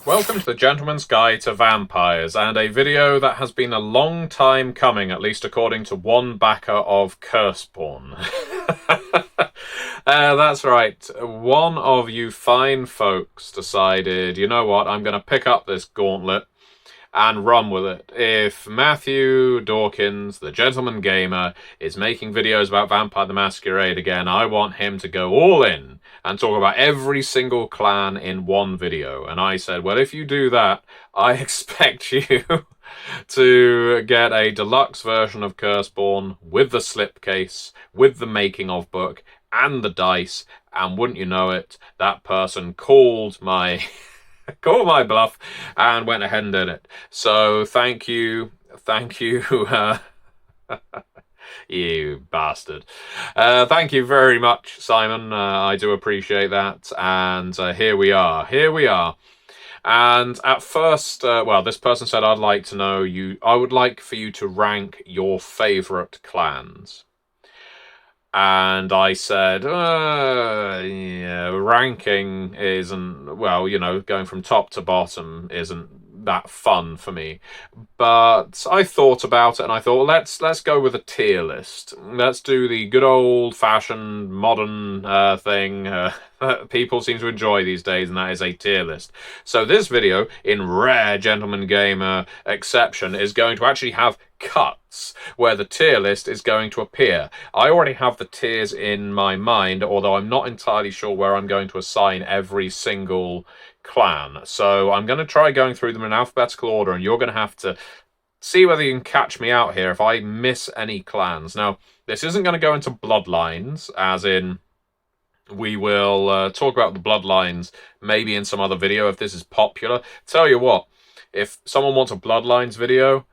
Welcome to the Gentleman's Guide to Vampires, and a video that has been a long time coming, at least according to one backer of Curseborn. That's right, one of you fine folks decided, you know what, I'm going to pick up this gauntlet and run with it. If Matthew Dawkins, the Gentleman Gamer, is making videos about Vampire the Masquerade again, I want him to go all in and talk about every single clan in one video. And I said, well, if you do that, I expect you to get a deluxe version of Curseborn with the slipcase, with the making of book, and the dice. And wouldn't you know it, that person called my bluff and went ahead and did it. So thank you, you bastard. Thank you very much, Simon. I do appreciate that. And here we are. And at first, well, this person said, I would like for you to rank your favorite clans. And I said, yeah, ranking isn't, well, you know, going from top to bottom isn't that fun for me. But I thought about it and I thought, let's go with a tier list. Let's do the good old-fashioned modern thing that people seem to enjoy these days, and that is a tier list. So this video, in rare Gentleman Gamer exception, is going to actually have cuts where the tier list is going to appear. I already have the tiers in my mind, although I'm not entirely sure where I'm going to assign every single clan. So I'm going to try going through them in alphabetical order, and you're going to have to see whether you can catch me out here if I miss any clans. Now, this isn't going to go into bloodlines, as in we will talk about the bloodlines maybe in some other video if this is popular. Tell you what, if someone wants a bloodlines video,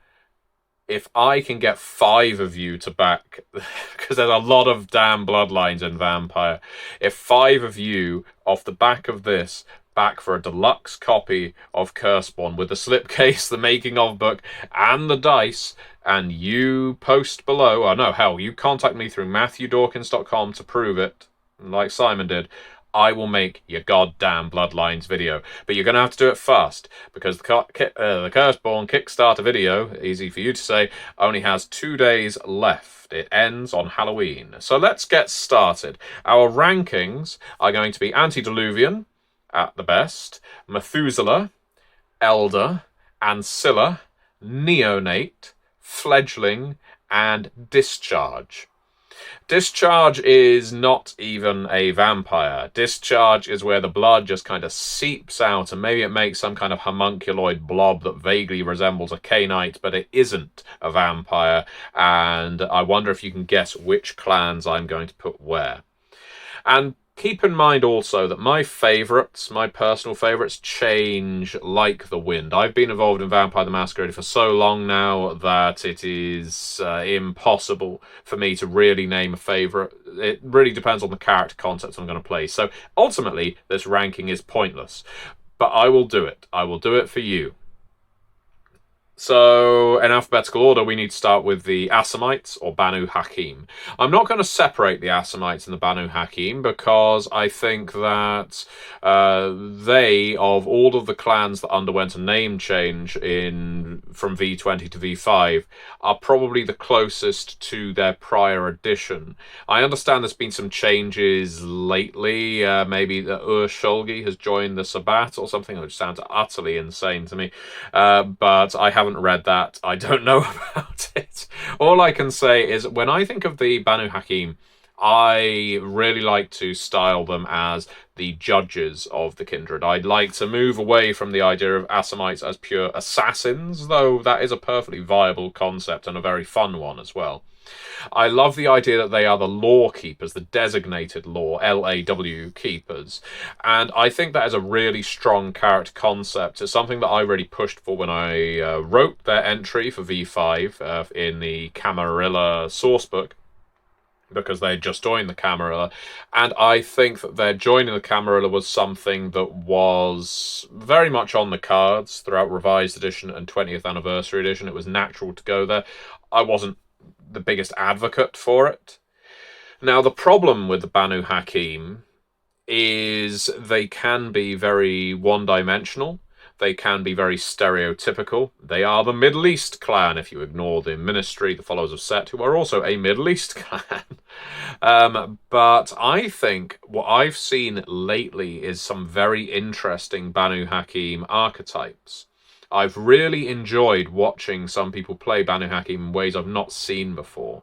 if I can get 5 of you to back, because there's a lot of damn bloodlines in Vampire, if 5 of you off the back of this back for a deluxe copy of Curseborn with the slipcase, the making of book, and the dice, and you post below, or no, hell, you contact me through MatthewDawkins.com to prove it, like Simon did, I will make your goddamn Bloodlines video. But you're going to have to do it fast, because the Curseborn Kickstarter video, easy for you to say, only has 2 days left. It ends on Halloween. So let's get started. Our rankings are going to be Antediluvian, at the best, Methuselah, Elder, Ancilla, Neonate, Fledgling, and Discharge. Discharge is not even a vampire. Discharge is where the blood just kind of seeps out, and maybe it makes some kind of homunculoid blob that vaguely resembles a canite, but it isn't a vampire, and I wonder if you can guess which clans I'm going to put where. And keep in mind also that my personal favourites, change like the wind. I've been involved in Vampire the Masquerade for so long now that it is impossible for me to really name a favourite. It really depends on the character concept I'm going to play. So ultimately, this ranking is pointless. But I will do it. I will do it for you. So, in alphabetical order, we need to start with the Assamites, or Banu Hakim. I'm not going to separate the Assamites and the Banu Hakim, because I think that they, of all of the clans that underwent a name change from V20 to V5, are probably the closest to their prior edition. I understand there's been some changes lately. Maybe the Shulgi has joined the Sabbat or something, which sounds utterly insane to me. But I haven't read that. I don't know about it. All I can say is when I think of the Banu Hakim, I really like to style them as the judges of the kindred. I'd like to move away from the idea of Assamites as pure assassins, though that is a perfectly viable concept and a very fun one as well. I love the idea that they are the law keepers, the designated law, LAW keepers. And I think that is a really strong character concept. It's something that I really pushed for when I wrote their entry for V5 in the Camarilla sourcebook, because they had just joined the Camarilla, and I think that their joining the Camarilla was something that was very much on the cards throughout Revised Edition and 20th Anniversary Edition. It was natural to go there. I wasn't the biggest advocate for it. Now, the problem with the Banu Hakim is they can be very one-dimensional. they can be very stereotypical. They are the Middle East clan, if you ignore the Ministry, the followers of Set, who are also a Middle East clan. But I think what I've seen lately is some very interesting Banu Hakim archetypes. I've really enjoyed watching some people play Banu Hakim in ways I've not seen before.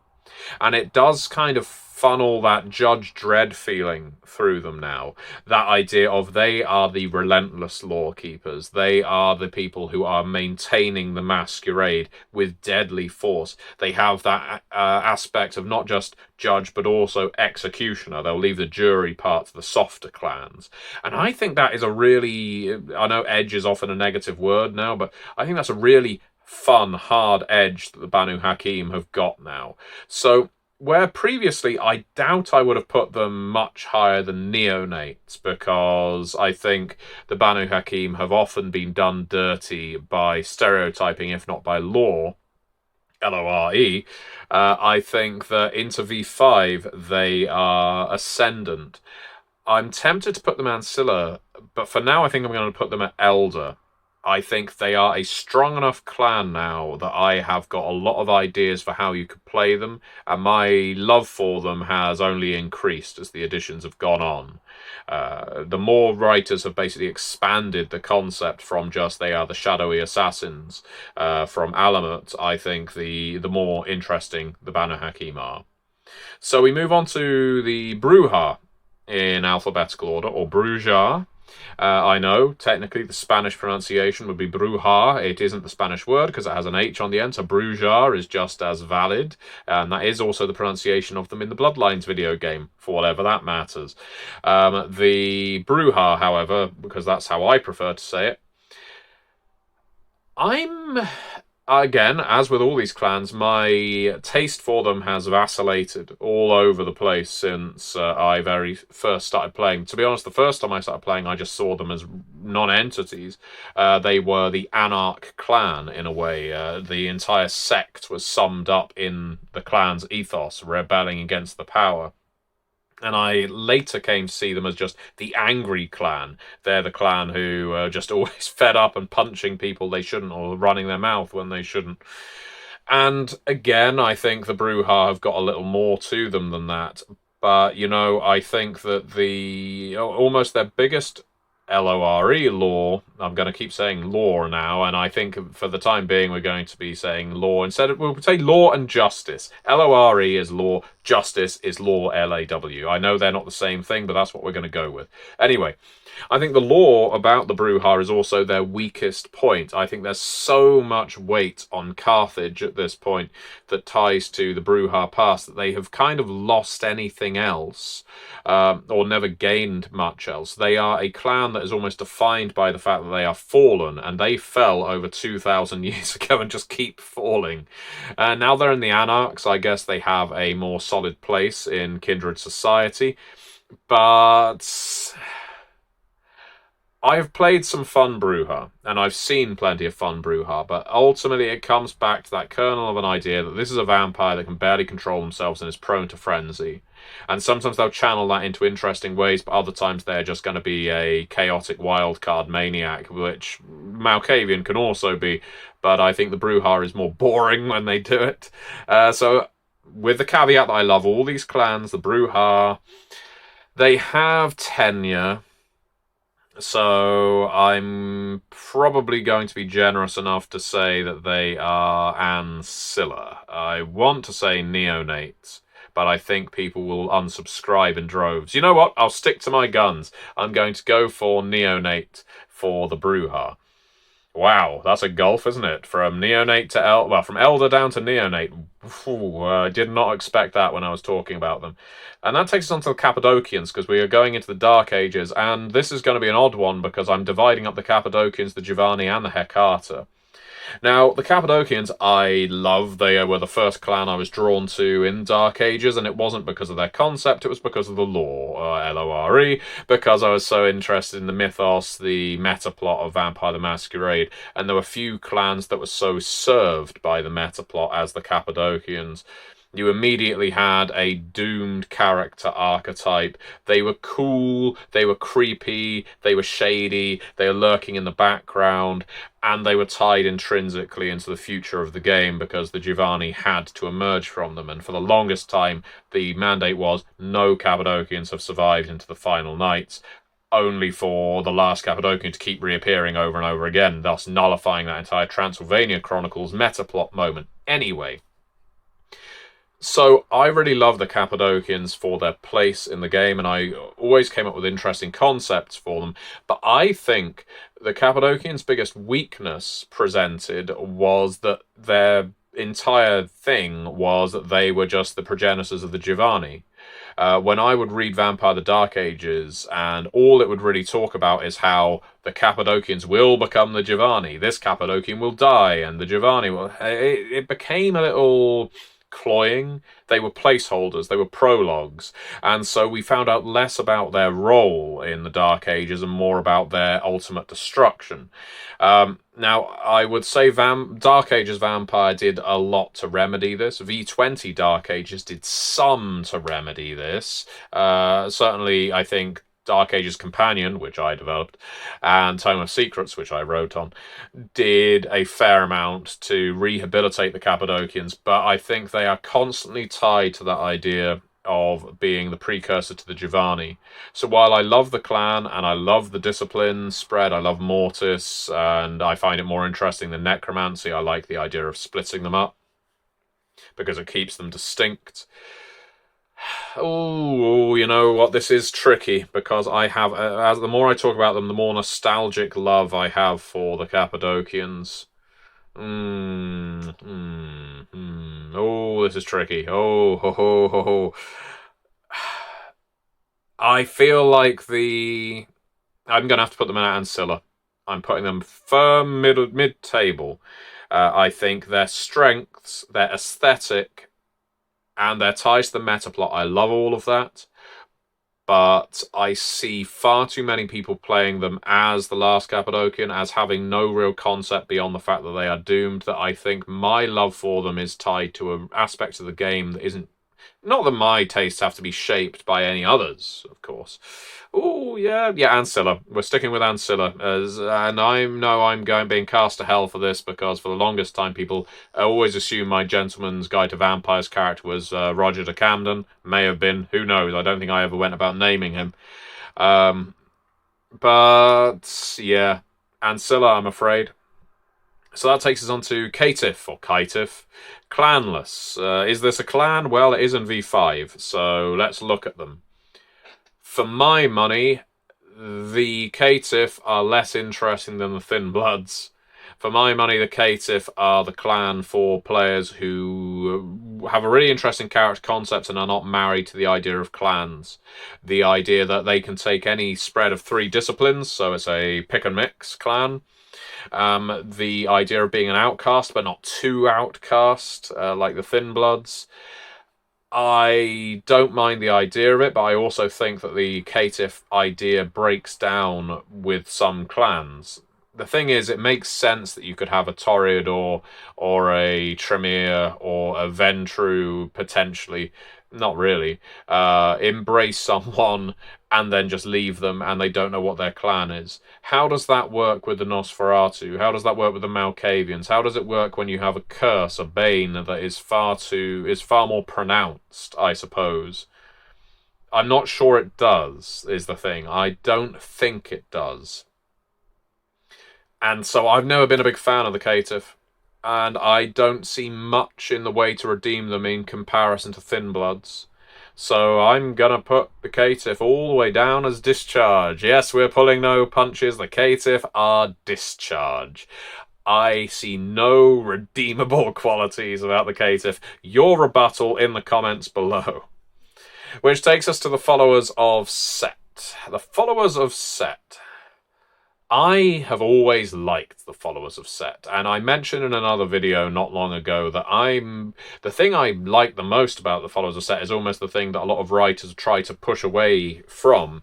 And it does kind of funnel that Judge Dredd feeling through them now. That idea of they are the relentless law keepers. They are the people who are maintaining the masquerade with deadly force. They have that aspect of not just judge, but also executioner. They'll leave the jury part to the softer clans. And I think that is a really... I know edge is often a negative word now, but I think that's a really fun, hard edge that the Banu Hakim have got now. So where previously I doubt I would have put them much higher than neonates, because I think the Banu Hakim have often been done dirty by stereotyping, if not by law, L-O-R-E. I think that into V5 they are ascendant. I'm tempted to put them Ancilla, but for now I think I'm going to put them at Elder. I think they are a strong enough clan now that I have got a lot of ideas for how you could play them, and my love for them has only increased as the editions have gone on. The more writers have basically expanded the concept from just they are the shadowy assassins from Alamut, I think the more interesting the Banu Hakim are. So we move on to the Brewha in alphabetical order, or Brewja. I know, technically the Spanish pronunciation would be Brewha. It isn't the Spanish word because it has an H on the end, so Brewja is just as valid. And that is also the pronunciation of them in the Bloodlines video game, for whatever that matters. The Brewha, however, because that's how I prefer to say it, again, as with all these clans, my taste for them has vacillated all over the place since I very first started playing. To be honest, the first time I started playing, I just saw them as non-entities. They were the Anarch clan, in a way. The entire sect was summed up in the clan's ethos, rebelling against the power. And I later came to see them as just the angry clan. They're the clan who are just always fed up and punching people they shouldn't, or running their mouth when they shouldn't. And again, I think the Brewha have got a little more to them than that. But, you know, I think that almost their biggest L-O-R-E law, I'm going to keep saying law now, and I think for the time being we're going to be saying law instead of, we'll say law and justice. L-O-R-E is law, justice is law, L-A-W. I know they're not the same thing, but that's what we're going to go with. Anyway, I think the law about the Brewha is also their weakest point. I think there's so much weight on Carthage at this point that ties to the Brewha past that they have kind of lost anything else, or never gained much else. They are a clan that is almost defined by the fact that they are fallen, and they fell over 2,000 years ago and just keep falling. Now they're in the Anarchs. I guess they have a more solid place in Kindred society, but I've played some fun Brewha, and I've seen plenty of fun Brewha, but ultimately it comes back to that kernel of an idea that this is a vampire that can barely control themselves and is prone to frenzy. And sometimes they'll channel that into interesting ways, but other times they're just going to be a chaotic wildcard maniac, which Malkavian can also be, but I think the Brewha is more boring when they do it. So with the caveat that I love all these clans, the Brewha, they have tenure. So I'm probably going to be generous enough to say that they are Ancilla. I want to say neonates, but I think people will unsubscribe in droves. You know what? I'll stick to my guns. I'm going to go for neonate for the Brewha. Wow, that's a gulf, isn't it? From neonate to from elder down to neonate. I did not expect that when I was talking about them. And that takes us on to the Cappadocians, because we are going into the Dark Ages, and this is going to be an odd one because I'm dividing up the Cappadocians, the Gvani, and the Heata. Now, the Cappadocians I love. They were the first clan I was drawn to in Dark Ages, and it wasn't because of their concept, it was because of the lore, L-O-R-E, because I was so interested in the mythos, the meta plot of Vampire the Masquerade, and there were few clans that were so served by the meta plot as the Cappadocians. You immediately had a doomed character archetype. They were cool, they were creepy, they were shady, they were lurking in the background, and they were tied intrinsically into the future of the game because the Gvani had to emerge from them. And for the longest time, the mandate was no Cappadocians have survived into the final nights, only for the last Cappadocian to keep reappearing over and over again, thus nullifying that entire Transylvania Chronicles metaplot moment. Anyway, so I really love the Cappadocians for their place in the game, and I always came up with interesting concepts for them. But I think the Cappadocians' biggest weakness presented was that their entire thing was that they were just the progenitors of the Gvani. When I would read Vampire the Dark Ages, and all it would really talk about is how the Cappadocians will become the Gvani. This Cappadocian will die, and the Gvani will... It became a little cloying. They were placeholders, they were prologues, and so we found out less about their role in the Dark Ages and more about their ultimate destruction. Now, I would say Dark Ages Vampire did a lot to remedy this. V20 Dark Ages did some to remedy this. Certainly, I think Dark Ages Companion, which I developed, and Tome of Secrets, which I wrote on, did a fair amount to rehabilitate the Cappadocians, but I think they are constantly tied to that idea of being the precursor to the Gvani. So while I love the clan and I love the discipline spread, I love Mortis, and I find it more interesting than Necromancy, I like the idea of splitting them up because it keeps them distinct. Oh, you know what? This is tricky because I have, as the more I talk about them, the more nostalgic love I have for the Cappadocians. Oh, this is tricky. Oh, ho, ho, ho, ho. I feel like I'm going to have to put them in at Ancilla. I'm putting them firm mid-table. I think their strengths, their aesthetic, and their ties to the metaplot, I love all of that. But I see far too many people playing them as the last Cappadocian, as having no real concept beyond the fact that they are doomed, that I think my love for them is tied to an aspect of the game that isn't... Not that my tastes have to be shaped by any others, of course. Oh, yeah, Ancilla. We're sticking with Ancilla. And I know I'm being cast to hell for this because for the longest time people always assume my Gentleman's Guide to Vampires character was Roger de Camden. May have been. Who knows? I don't think I ever went about naming him. But, yeah, Ancilla, I'm afraid. So that takes us on to Caitiff, or Caitiff. Clanless. Is this a clan? Well, it is in V5, so let's look at them. For my money, the Caitiff are less interesting than the Thin Bloods. For my money, the Caitiff are the clan for players who have a really interesting character concept and are not married to the idea of clans. The idea that they can take any spread of 3 disciplines, so it's a pick-and-mix clan. The idea of being an outcast, but not too outcast, like the Thin Bloods. I don't mind the idea of it, but I also think that the Caitiff idea breaks down with some clans. The thing is, it makes sense that you could have a Toreador or a Tremere or a Ventru, potentially, not really, embrace someone and then just leave them and they don't know what their clan is. How does that work with the Nosferatu? How does that work with the Malkavians? How does it work when you have a curse, a bane, that is far more pronounced, I suppose? I'm not sure it does, is the thing. I don't think it does. And so I've never been a big fan of the Caitiff, and I don't see much in the way to redeem them in comparison to Thin Bloods. So I'm going to put the Caitiff all the way down as Discharge. Yes, we're pulling no punches. The Caitiff are Discharge. I see no redeemable qualities about the Caitiff. Your rebuttal in the comments below. Which takes us to the followers of Set. The followers of Set. I have always liked the followers of Set, and I mentioned in another video not long ago that the thing I like the most about the followers of Set is almost the thing that a lot of writers try to push away from.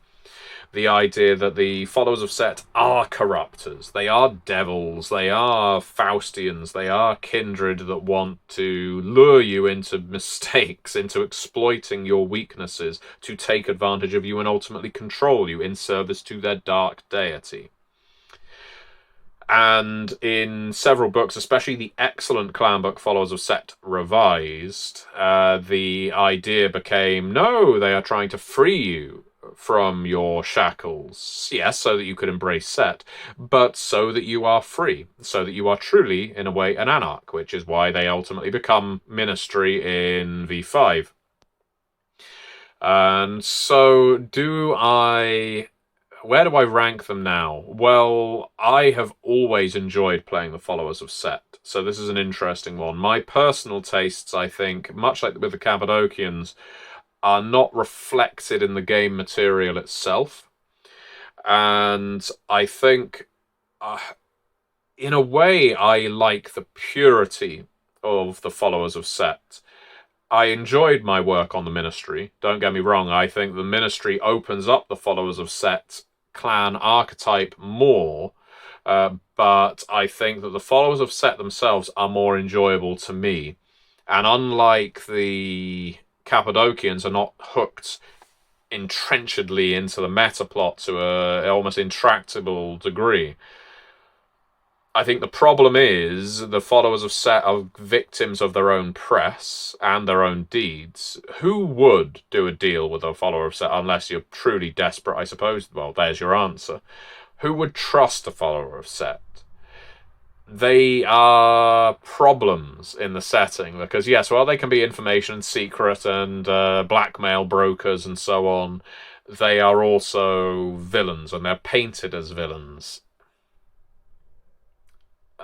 the idea that the followers of Set are corruptors, they are devils, they are Faustians, they are kindred that want to lure you into mistakes, into exploiting your weaknesses, to take advantage of you and ultimately control you in service to their dark deity. And in several books, especially the excellent clan book Followers of Set Revised, the idea became, no, they are trying to free you from your shackles. Yes, so that you could embrace Set, but so that you are free, so that you are truly, in a way, an anarch, which is why they ultimately become Ministry in V5. And so where do I rank them now? Well, I have always enjoyed playing the Followers of Set, so this is an interesting one. My personal tastes, I think, much like with the Cappadocians, are not reflected in the game material itself. And I think, in a way, I like the purity of the Followers of Set. I enjoyed my work on the Ministry. Don't get me wrong, I think the Ministry opens up the Followers of Set clan archetype more, but I think that the Followers of Set themselves are more enjoyable to me. And unlike the Cappadocians are not hooked entrenchedly into the meta plot to a almost intractable degree, I think the problem is the Followers of Set are victims of their own press and their own deeds. Who would do a deal with a follower of Set unless you're truly desperate, I suppose? Well, there's your answer. Who would trust a follower of Set? They are problems in the setting because, yes, while they can be information secret and blackmail brokers and so on, they are also villains, and they're painted as villains.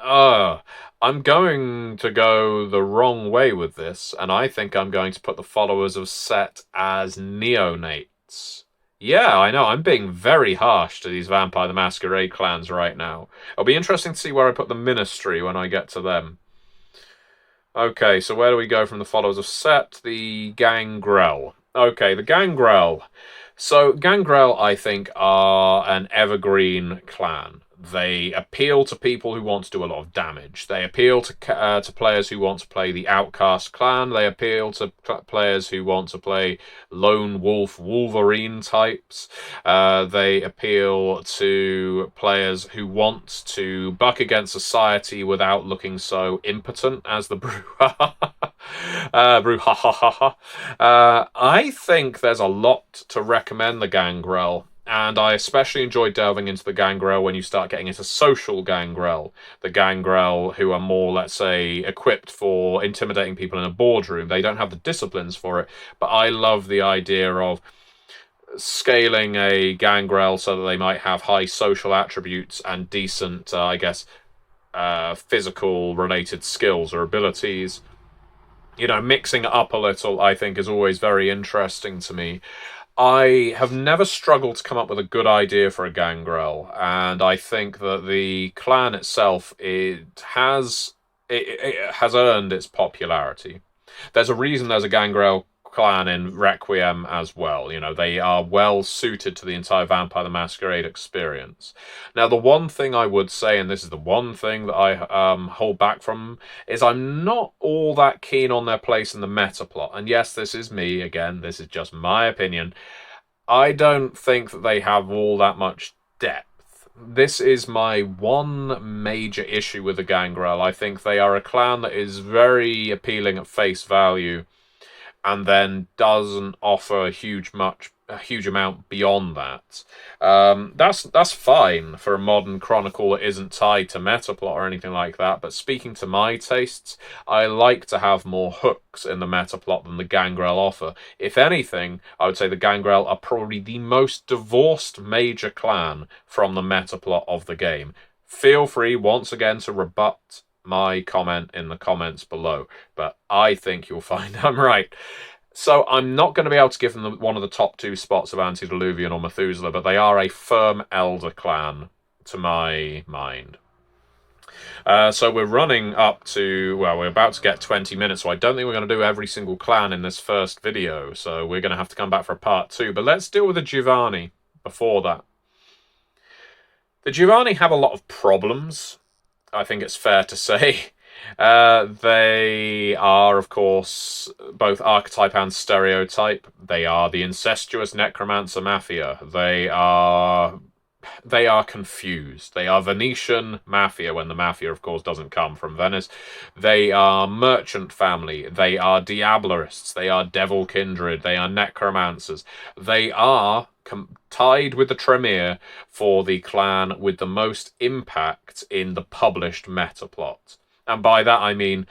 I'm going to go the wrong way with this, and I think I'm going to put the Followers of Set as neonates. Yeah, I know, I'm being very harsh to these Vampire the Masquerade clans right now. It'll be interesting to see where I put the Ministry when I get to them. Okay, so where do we go from the Followers of Set? The Gang Grell. Okay, the Gang Grell. So, Gang Grell, I think, are an evergreen clan. They appeal to people who want to do a lot of damage. They appeal to players who want to play the Outcast clan. They appeal to players who want to play Lone Wolf Wolverine types. They appeal to players who want to buck against society without looking so impotent as the Brewha. Brewha. I think there's a lot to recommend the Gangrel. And I especially enjoy delving into the Gangrel when you start getting into social Gangrel. The Gangrel who are more, let's say, equipped for intimidating people in a boardroom. They don't have the disciplines for it, but I love the idea of scaling a Gangrel so that they might have high social attributes and decent, physical related skills or abilities. You know, mixing it up a little, I think, is always very interesting to me. I have never struggled to come up with a good idea for a Gangrel, and I think that the clan itself, it has earned its popularity. There's a reason there's a Gangrel clan in Requiem as well. You know, they are well suited to the entire Vampire the Masquerade experience. Now, the one thing I would say, and this is the one thing that I hold back from, is I'm not all that keen on their place in the meta plot. And yes, this is me, again, this is just my opinion. I don't think that they have all that much depth. This is my one major issue with the Gangrel. I think they are a clan that is very appealing at face value, and then doesn't offer a huge amount beyond that. That's fine for a modern chronicle that isn't tied to metaplot or anything like that, but speaking to my tastes, I like to have more hooks in the metaplot than the Gangrel offer. If anything, I would say the Gangrel are probably the most divorced major clan from the metaplot of the game. Feel free, once again, to rebut my comment in the comments below, but I think you'll find I'm right. So I'm not going to be able to give them one of the top two spots of Antediluvian or Methuselah, but they are a firm elder clan to my mind. So we're running up to, well, we're about to get 20 minutes, so I don't think we're going to do every single clan in this first video, so we're going to have to come back for a part 2, but let's deal with the Gvani before that. The Gvani have a lot of problems, I think it's fair to say. They are, of course, both archetype and stereotype. They are the incestuous necromancer mafia. They are confused. They are Venetian mafia, when the mafia, of course, doesn't come from Venice. They are merchant family. They are diablerists. They are devil kindred. They are necromancers. They are tied with the Tremere for the clan with the most impact in the published meta plot. And by that I mean,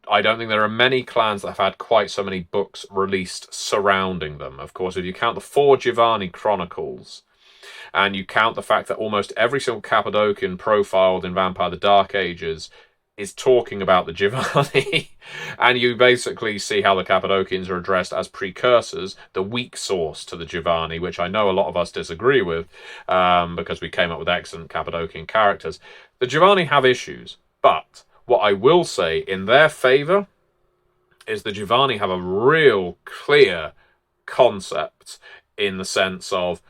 I don't think there are many clans that have had quite so many books released surrounding them. Of course, if you count the 4 Gvani Chronicles, and you count the fact that almost every single Cappadocian profiled in Vampire the Dark Ages is talking about the Gvani, and you basically see how the Cappadocians are addressed as precursors, the weak source to the Gvani, which I know a lot of us disagree with, because we came up with excellent Cappadocian characters. The Gvani have issues, but what I will say in their favour is the Gvani have a real clear concept, in the sense of,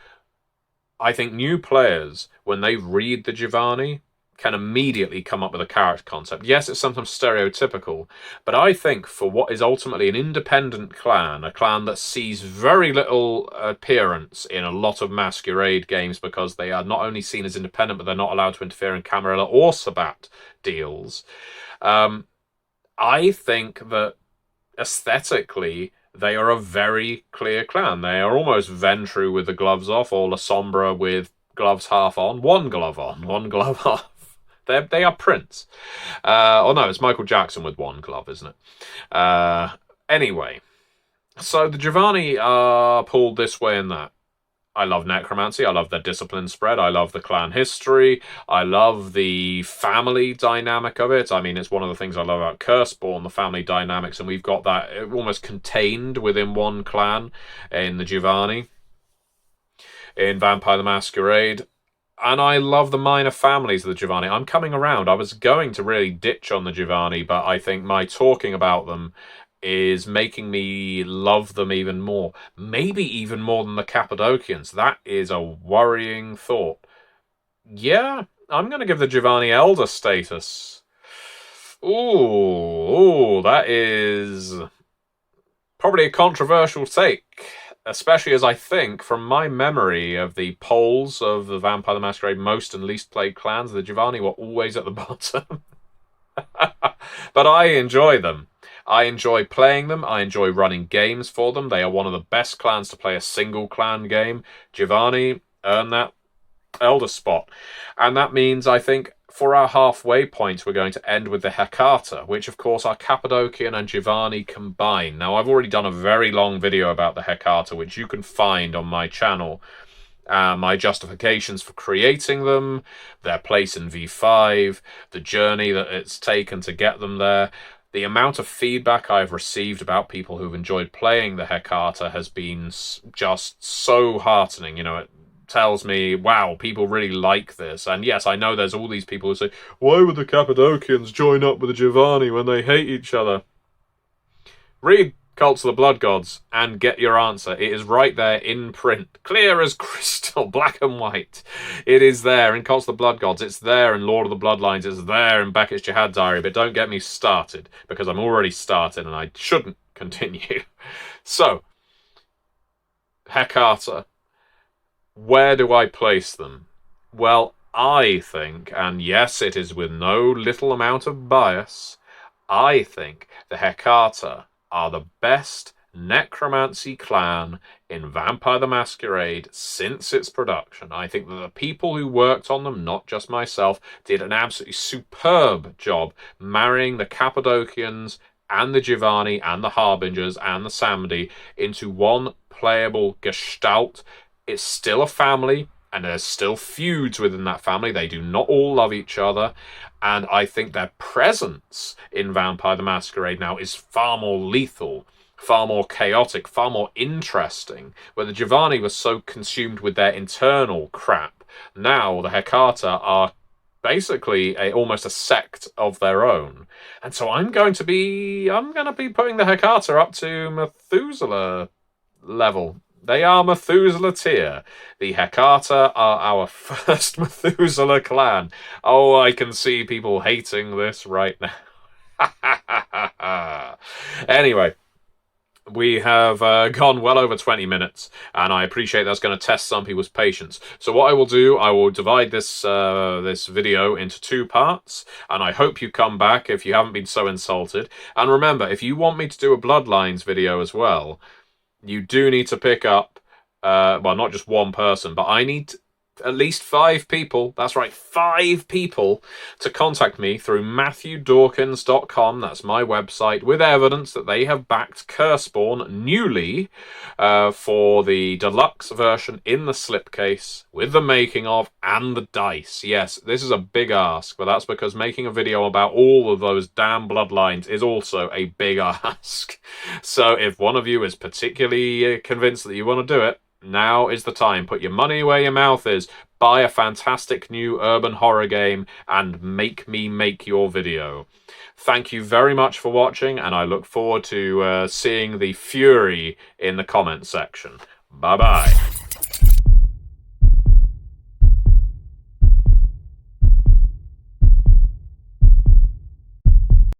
I think new players, when they read the Gvani, can immediately come up with a character concept. Yes, it's sometimes stereotypical, but I think for what is ultimately an independent clan, a clan that sees very little appearance in a lot of Masquerade games because they are not only seen as independent, but they're not allowed to interfere in Camarilla or Sabbat deals. I think that aesthetically, they are a very clear clan. They are almost Ventru with the gloves off, or La Sombra with gloves half on, one glove on, one glove off. They are Prince. Oh no, it's Michael Jackson with one glove, isn't it? Anyway, so the Gvani are pulled this way and that. I love necromancy. I love their discipline spread. I love the clan history. I love the family dynamic of it. I mean, it's one of the things I love about Curseborn, the family dynamics, and we've got that almost contained within one clan in the Gvani, in Vampire the Masquerade. And I love the minor families of the Gvani. I'm coming around. I was going to really ditch on the Gvani, but I think my talking about them is making me love them even more. Maybe even more than the Cappadocians. That is a worrying thought. Yeah, I'm going to give the Gvani elder status. Ooh, that is probably a controversial take. Especially as I think, from my memory of the polls of the Vampire the Masquerade most and least played clans, the Gvani were always at the bottom. But I enjoy them. I enjoy playing them. I enjoy running games for them. They are one of the best clans to play a single clan game. Gvani earn that elder spot. And that means, I think, for our halfway point, we're going to end with the Heata, which, of course, are Cappadocian and Gvani combined. Now, I've already done a very long video about the Heata, which you can find on my channel. My justifications for creating them, their place in V5, the journey that it's taken to get them there. The amount of feedback I've received about people who've enjoyed playing the Heata has been just so heartening. You know, it tells me, wow, people really like this. And yes, I know there's all these people who say, why would the Cappadocians join up with the Gvani when they hate each other? Read Cults of the Blood Gods and get your answer. It is right there in print, clear as crystal, black and white. It is there in Cults of the Blood Gods. It's there in Lord of the Bloodlines. It's there in Beckett's Jihad Diary. But don't get me started, because I'm already started and I shouldn't continue. So, Heata. Where do I place them? Well, I think, and yes, it is with no little amount of bias, I think the Heata are the best necromancy clan in Vampire the Masquerade since its production. I think that the people who worked on them, not just myself, did an absolutely superb job marrying the Cappadocians and the Gvani and the Harbingers and the Samdi into one playable gestalt. It's still a family, and there's still feuds within that family. They do not all love each other. And I think their presence in Vampire the Masquerade now is far more lethal, far more chaotic, far more interesting. Where the Gvani was so consumed with their internal crap, now the Heata are basically almost a sect of their own. And so I'm going to be putting the Heata up to Methuselah level. They are Methuselah tier. The Heata are our first Methuselah clan. Oh, I can see people hating this right now. Anyway, we have gone well over 20 minutes, and I appreciate that's going to test some people's patience. So what I will do, I will divide this this video into 2 parts, and I hope you come back if you haven't been so insulted. And remember, if you want me to do a Bloodlines video as well, you do need to pick up, well, not just one person, but I need at least 5 people, that's right, 5 people, to contact me through MatthewDawkins.com, that's my website, with evidence that they have backed Curseborn newly for the deluxe version in the slipcase, with the making of, and the dice. Yes, this is a big ask, but that's because making a video about all of those damn bloodlines is also a big ask. So if one of you is particularly convinced that you want to do it, now is the time. Put your money where your mouth is. Buy a fantastic new urban horror game and make me make your video. Thank you very much for watching, and I look forward to seeing the fury in the comment section. Bye-bye.